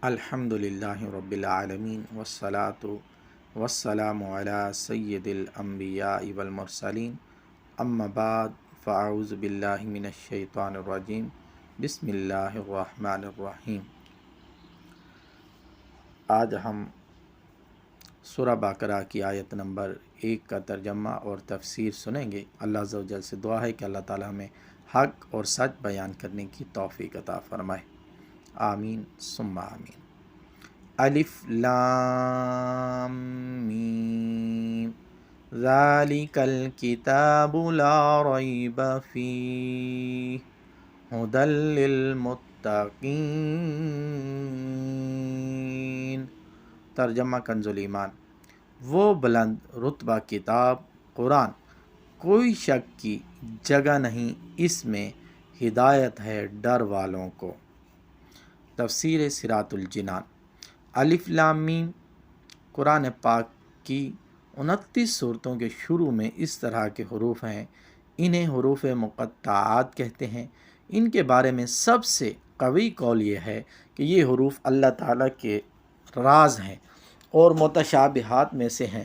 الحمدللہ رب العالمین والصلاة والسلام علی سید الانبیاء والمرسلین اما بعد فاعوذ باللہ من الشیطان الرجیم بسم اللہ الرحمن الرحیم۔ آج ہم سورہ بقرہ کی آیت نمبر 1 کا ترجمہ اور تفسیر سنیں گے۔ اللہ عز و جل سے دعا ہے کہ اللہ تعالی ہمیں حق اور سچ بیان کرنے کی توفیق عطا فرمائے، آمین ثم آمین۔ الف لام میم ذالک الکتاب لا ریب فیہ ھدی للمتقین۔ ترجمہ کنز الایمان۔ وہ بلند رتبہ کتاب قرآن، کوئی شک کی جگہ نہیں اس میں ہدایت ہے ڈر والوں کو۔ تفسیر صراط الجنان۔ الف لام میم قرآن پاک کی 29 صورتوں کے شروع میں اس طرح کے حروف ہیں، انہیں حروف مقطعات کہتے ہیں۔ ان کے بارے میں سب سے قوی قول یہ ہے کہ یہ حروف اللہ تعالیٰ کے راز ہیں اور متشابہات میں سے ہیں۔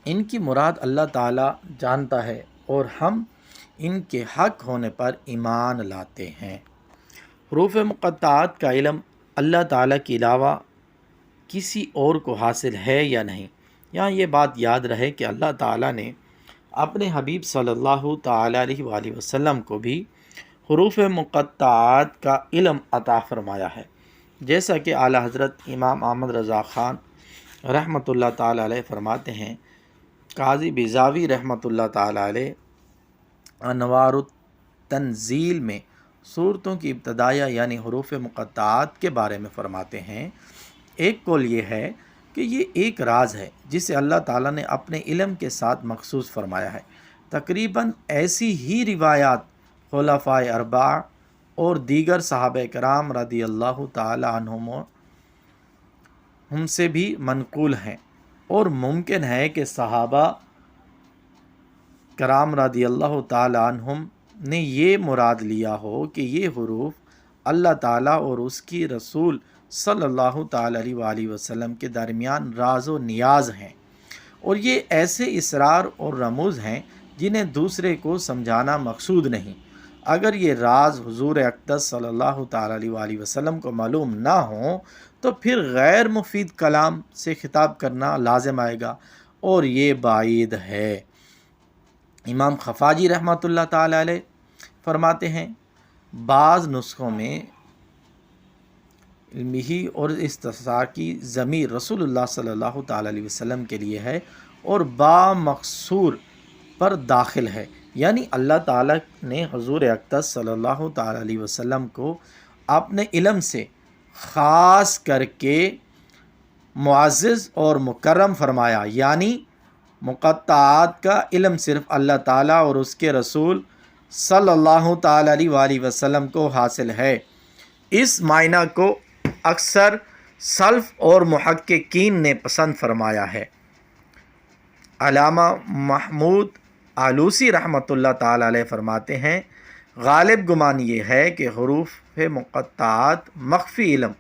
ان کی مراد اللہ تعالیٰ جانتا ہے اور ہم ان کے حق ہونے پر ایمان لاتے ہیں۔ حروف مقطعات کا علم اللہ تعالیٰ کے علاوہ کسی اور کو حاصل ہے یا نہیں؟ یہاں یہ بات یاد رہے کہ اللہ تعالیٰ نے اپنے حبیب صلی اللہ تعالیٰ علیہ وآلہ وسلم کو بھی حروف مقطعات کا علم عطا فرمایا ہے، جیسا کہ اعلیٰ حضرت امام احمد رضا خان رحمۃ اللہ تعالیٰ علیہ فرماتے ہیں۔ قاضی بیضاوی رحمۃ اللہ تعالیٰ علیہ انوار التنزیل میں صورتوں کی ابتدائیہ یعنی حروف مقطعات کے بارے میں فرماتے ہیں، ایک قول یہ ہے کہ یہ ایک راز ہے جسے اللہ تعالیٰ نے اپنے علم کے ساتھ مخصوص فرمایا ہے۔ تقریباً ایسی ہی روایات خلفائے اربعہ اور دیگر صحابہ کرام رضی اللہ تعالیٰ عنہم ہم سے بھی منقول ہیں، اور ممکن ہے کہ صحابہ کرام رضی اللہ تعالیٰ عنہم نے یہ مراد لیا ہو کہ یہ حروف اللہ تعالیٰ اور اس کی رسول صلی اللہ تعالیٰ علیہ وآلہ وسلم کے درمیان راز و نیاز ہیں، اور یہ ایسے اسرار اور رموز ہیں جنہیں دوسرے کو سمجھانا مقصود نہیں۔ اگر یہ راز حضور اقدس صلی اللہ تعالیٰ علیہ وآلہ وسلم کو معلوم نہ ہوں تو پھر غیر مفید کلام سے خطاب کرنا لازم آئے گا، اور یہ بعید ہے۔ امام خفاجی رحمۃ اللہ تعالیٰ علیہ فرماتے ہیں، بعض نسخوں میں علمی اور استثناء کی ضمیر رسول اللہ صلی اللہ تعالیٰ علیہ وسلم کے لیے ہے اور با مقصور پر داخل ہے، یعنی اللہ تعالیٰ نے حضور اقدس صلی اللہ تعالیٰ علیہ وسلم کو اپنے علم سے خاص کر کے معزز اور مکرم فرمایا، یعنی مقطعات کا علم صرف اللہ تعالیٰ اور اس کے رسول صلی اللہ تعالیٰ علیہ وآلہ وسلم کو حاصل ہے۔ اس معنی کو اکثر سلف اور محققین نے پسند فرمایا ہے۔ علامہ محمود آلوسی رحمۃ اللہ تعالیٰ علیہ فرماتے ہیں، غالب گمان یہ ہے کہ حروف مقطعات مخفی علم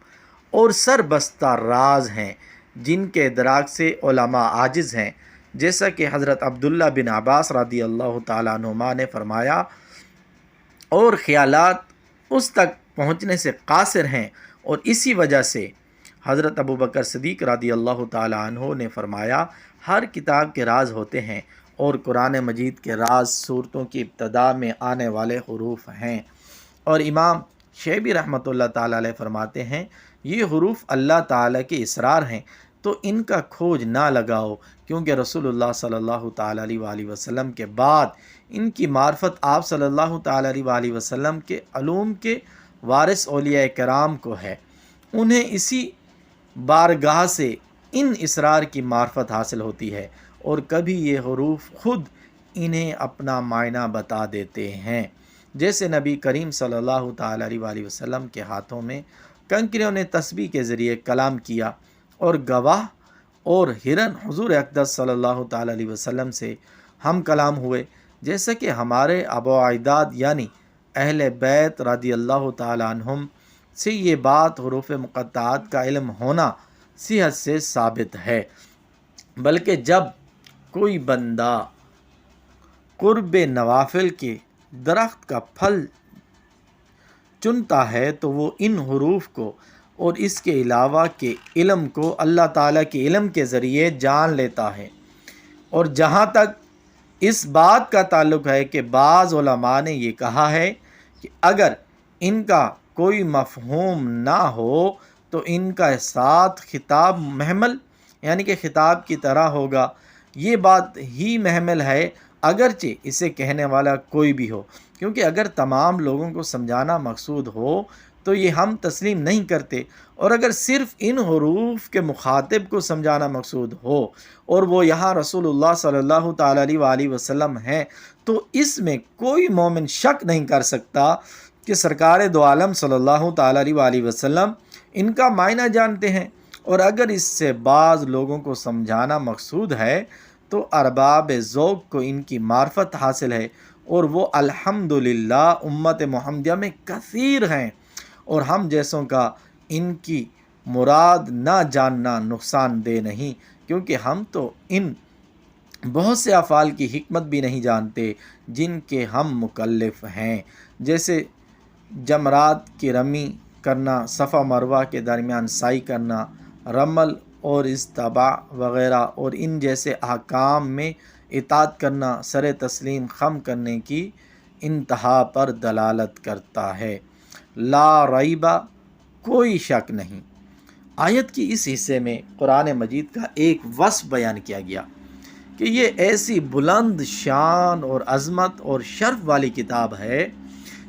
اور سربستہ راز ہیں جن کے ادراک سے علماء عاجز ہیں، جیسا کہ حضرت عبداللہ بن عباس رضی اللہ تعالیٰ عنہما نے فرمایا، اور خیالات اس تک پہنچنے سے قاصر ہیں، اور اسی وجہ سے حضرت ابوبکر صدیق رضی اللہ تعالیٰ عنہ نے فرمایا، ہر کتاب کے راز ہوتے ہیں اور قرآن مجید کے راز صورتوں کی ابتدا میں آنے والے حروف ہیں۔ اور امام شعبی رحمۃ اللہ تعالیٰ علیہ فرماتے ہیں، یہ حروف اللہ تعالیٰ کے اسرار ہیں تو ان کا کھوج نہ لگاؤ، کیونکہ رسول اللہ صلی اللہ تعالیٰ علیہ وآلہ وسلم کے بعد ان کی معرفت آپ صلی اللہ تعالیٰ علیہ وآلہ وسلم کے علوم کے وارث اولیاء کرام کو ہے، انہیں اسی بارگاہ سے ان اسرار کی معرفت حاصل ہوتی ہے، اور کبھی یہ حروف خود انہیں اپنا معنی بتا دیتے ہیں، جیسے نبی کریم صلی اللہ تعالیٰ علیہ وآلہ وسلم کے ہاتھوں میں کنکریوں نے تسبیح کے ذریعے کلام کیا، اور گواہ اور ہرن حضور اقدس صلی اللہ تعالیٰ علیہ وسلم سے ہم کلام ہوئے، جیسا کہ ہمارے آباء و اجداد یعنی اہل بیت رضی اللہ تعالیٰ عنہم سے یہ بات حروف مقطعات کا علم ہونا صحت سے ثابت ہے، بلکہ جب کوئی بندہ قرب نوافل کے درخت کا پھل چنتا ہے تو وہ ان حروف کو اور اس کے علاوہ کے علم کو اللہ تعالیٰ کے علم کے ذریعے جان لیتا ہے۔ اور جہاں تک اس بات کا تعلق ہے کہ بعض علماء نے یہ کہا ہے کہ اگر ان کا کوئی مفہوم نہ ہو تو ان کا ساتھ خطاب محمل یعنی کہ خطاب کی طرح ہوگا، یہ بات ہی محمل ہے اگرچہ اسے کہنے والا کوئی بھی ہو، کیونکہ اگر تمام لوگوں کو سمجھانا مقصود ہو تو یہ ہم تسلیم نہیں کرتے، اور اگر صرف ان حروف کے مخاطب کو سمجھانا مقصود ہو اور وہ یہاں رسول اللہ صلی اللہ تعالیٰ علیہ وآلہ وسلم ہیں تو اس میں کوئی مومن شک نہیں کر سکتا کہ سرکار دو عالم صلی اللہ تعالیٰ علیہ وآلہ وسلم ان کا معنی جانتے ہیں، اور اگر اس سے بعض لوگوں کو سمجھانا مقصود ہے تو ارباب ذوق کو ان کی معرفت حاصل ہے، اور وہ الحمدللہ امت محمدیہ میں کثیر ہیں، اور ہم جیسوں کا ان کی مراد نہ جاننا نقصان دہ نہیں، کیونکہ ہم تو ان بہت سے افعال کی حکمت بھی نہیں جانتے جن کے ہم مکلف ہیں، جیسے جمرات کی رمی کرنا، صفا مروہ کے درمیان سعی کرنا، رمل اور استباع وغیرہ، اور ان جیسے احکام میں اطاعت کرنا سر تسلیم خم کرنے کی انتہا پر دلالت کرتا ہے۔ لا ریبہ، کوئی شک نہیں۔ آیت کی اس حصے میں قرآن مجید کا ایک وصف بیان کیا گیا کہ یہ ایسی بلند شان اور عظمت اور شرف والی کتاب ہے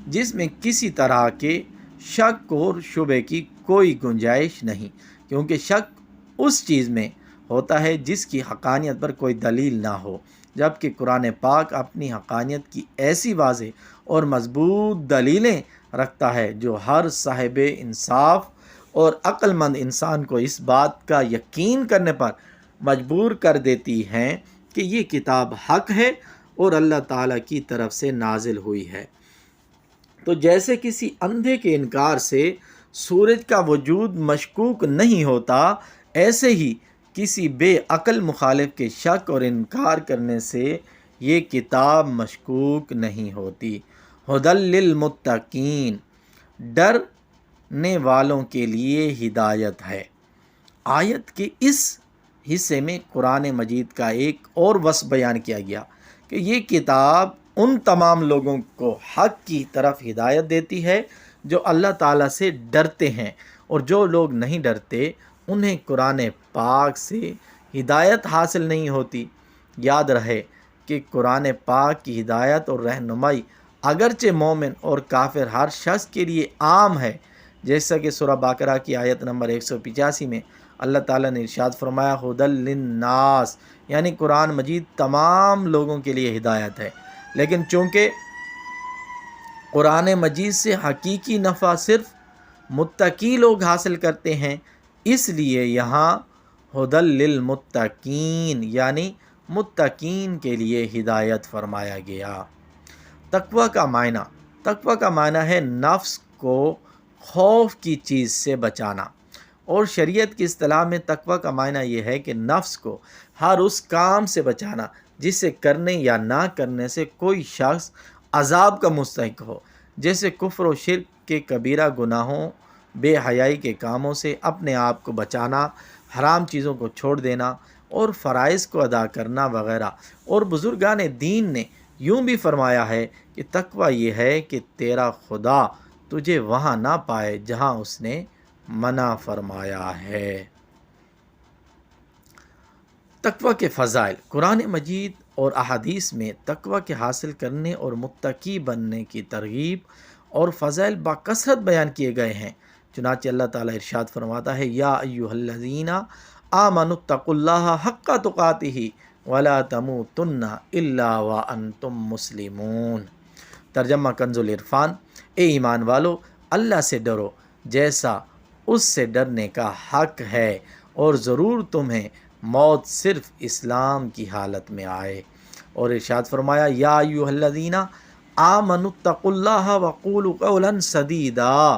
جس میں کسی طرح کے شک اور شبہ کی کوئی گنجائش نہیں، کیونکہ شک اس چیز میں ہوتا ہے جس کی حقانیت پر کوئی دلیل نہ ہو، جبکہ قرآن پاک اپنی حقانیت کی ایسی واضح اور مضبوط دلیلیں رکھتا ہے جو ہر صاحب انصاف اور عقل مند انسان کو اس بات کا یقین کرنے پر مجبور کر دیتی ہیں کہ یہ کتاب حق ہے اور اللہ تعالیٰ کی طرف سے نازل ہوئی ہے۔ تو جیسے کسی اندھے کے انکار سے سورج کا وجود مشکوک نہیں ہوتا، ایسے ہی کسی بے عقل مخالف کے شک اور انکار کرنے سے یہ کتاب مشکوک نہیں ہوتی۔ ھدی للمتقین، ڈرنے والوں کے لیے ہدایت ہے۔ آیت کے اس حصے میں قرآن مجید کا ایک اور وصف بیان کیا گیا کہ یہ کتاب ان تمام لوگوں کو حق کی طرف ہدایت دیتی ہے جو اللہ تعالیٰ سے ڈرتے ہیں، اور جو لوگ نہیں ڈرتے انہیں قرآن پاک سے ہدایت حاصل نہیں ہوتی۔ یاد رہے کہ قرآن پاک کی ہدایت اور رہنمائی اگرچہ مومن اور کافر ہر شخص کے لیے عام ہے، جیسا کہ سورہ بقرہ کی آیت نمبر 185 میں اللہ تعالیٰ نے ارشاد فرمایا ھدی للناس، یعنی قرآن مجید تمام لوگوں کے لیے ہدایت ہے، لیکن چونکہ قرآن مجید سے حقیقی نفع صرف متقی لوگ حاصل کرتے ہیں، اس لیے یہاں ھدی للمتقین یعنی متقین کے لیے ہدایت فرمایا گیا۔ تقوی کا معنی ہے نفس کو خوف کی چیز سے بچانا، اور شریعت کی اصطلاح میں تقوی کا معنی یہ ہے کہ نفس کو ہر اس کام سے بچانا جسے کرنے یا نہ کرنے سے کوئی شخص عذاب کا مستحق ہو، جیسے کفر و شرک کے کبیرہ گناہوں، بے حیائی کے کاموں سے اپنے آپ کو بچانا، حرام چیزوں کو چھوڑ دینا اور فرائض کو ادا کرنا وغیرہ۔ اور بزرگان دین نے یوں بھی فرمایا ہے کہ تقوی یہ ہے کہ تیرا خدا تجھے وہاں نہ پائے جہاں اس نے منع فرمایا ہے۔ تقوی کے فضائل، قرآن مجید اور احادیث میں تقوی کے حاصل کرنے اور متقی بننے کی ترغیب اور فضائل بکثرت بیان کیے گئے ہیں۔ چنانچہ اللہ تعالیٰ ارشاد فرماتا ہے یا ایھا الذین آمنوا اتقوا اللہ حق تقاتہ ولا تموتن الا وانتم مسلمون۔ ترجمہ کنز العرفان، اے ایمان والو، اللہ سے ڈرو جیسا اس سے ڈرنے کا حق ہے، اور ضرور تمہیں موت صرف اسلام کی حالت میں آئے۔ اور ارشاد فرمایا یا ایھا الذین آمنوا اتقوا اللہ وقولوا قولا سدیدا۔